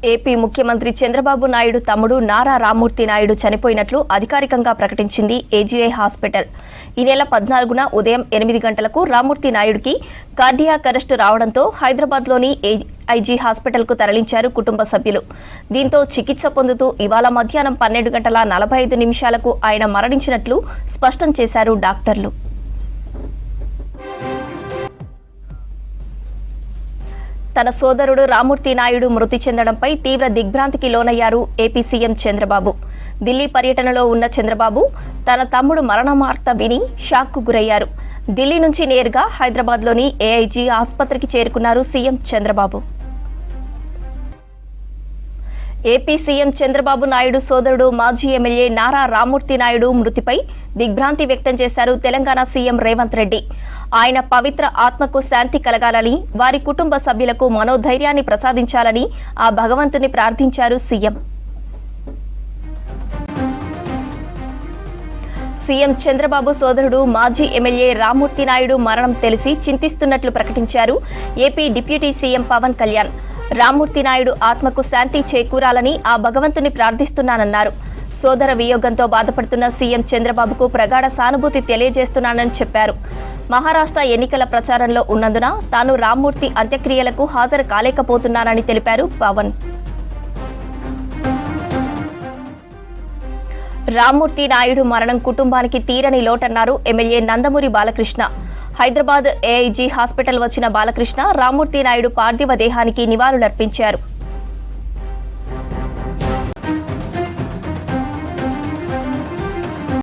AP ముఖ్యమంత్రి చంద్రబాబు నాయుడు తమ్ముడు నారా రామ్మూర్తి నాయుడు చనిపోయినట్లు అధికారికంగా ప్రకటించింది ఏజీఐ హాస్పిటల్. ఈ నెల 14న ఉదయం 8 గంటలకు రామ్మూర్తి నాయుడుకి కార్డియాక్ అరెస్టు రావడంతో హైదరాబాద్లోని ఏఐజీ హాస్పిటల్కు తరలించారు కుటుంబ సభ్యులు. దీంతో చికిత్స పొందుతూ ఇవాళ మధ్యాహ్నం 12:45 ఆయన మరణించినట్లు స్పష్టం చేశారు డాక్టర్లు. తన సోదరుడు రామ్మూర్తి నాయుడు మృతి చెందడంపై తీవ్ర దిగ్భ్రాంతికి లోనయ్యారు ఏపీ సీఎం చంద్రబాబు. ఢిల్లీ పర్యటనలో ఉన్న చంద్రబాబు తన తమ్ముడు మరణ వార్త విని షాక్కు గురయ్యారు. ఢిల్లీ నుంచి నేరుగా హైదరాబాద్లోని ఏఐజీ ఆసుపత్రికి చేరుకున్నారు CM Chandrababu. AP CM Chandrababu Naidu సోదరుడు మాజీ ఎమ్మెల్యే నారా రామ్మూర్తి నాయుడు మృతిపై దిగ్భ్రాంతి వ్యక్తం చేశారు తెలంగాణ సీఎం రేవంత్ రెడ్డి. ఆయన పవిత్ర ఆత్మకు శాంతి కలగాలని, వారి కుటుంబ సభ్యులకు మనోధైర్యాన్ని ప్రసాదించాలని ఆ భగవంతుని ప్రార్థించారు సీఎం. సీఎం చంద్రబాబు సోదరుడు మాజీ ఎమ్మెల్యే రామ్మూర్తి నాయుడు మరణం తెలిసి చింతిస్తున్నట్లు ప్రకటించారు AP deputy CM Pawan Kalyan. Rammurthy Naidu ఆత్మకు శాంతి చేకూరాలని ఆ భగవంతుని ప్రార్థిస్తున్నానన్నారు. సోదర వియోగంతో బాధపడుతున్న సీఎం చంద్రబాబుకు ప్రగాఢ సానుభూతి తెలియజేస్తున్నానని చెప్పారు. మహారాష్ట్ర ఎన్నికల ప్రచారంలో ఉన్నందున తాను రామ్మూర్తి అంత్యక్రియలకు హాజరు కాలేకపోతున్నానని తెలిపారు పవన్. రామ్మూర్తి నాయుడు మరణం కుటుంబానికి తీరని లోటన్నారు MLA Nandamuri Balakrishna. Hyderabad AIG hospital వచ్చిన బాలకృష్ణ రామ్మూర్తి నాయుడు పార్థివ దేహానికి నివాళులర్పించారు.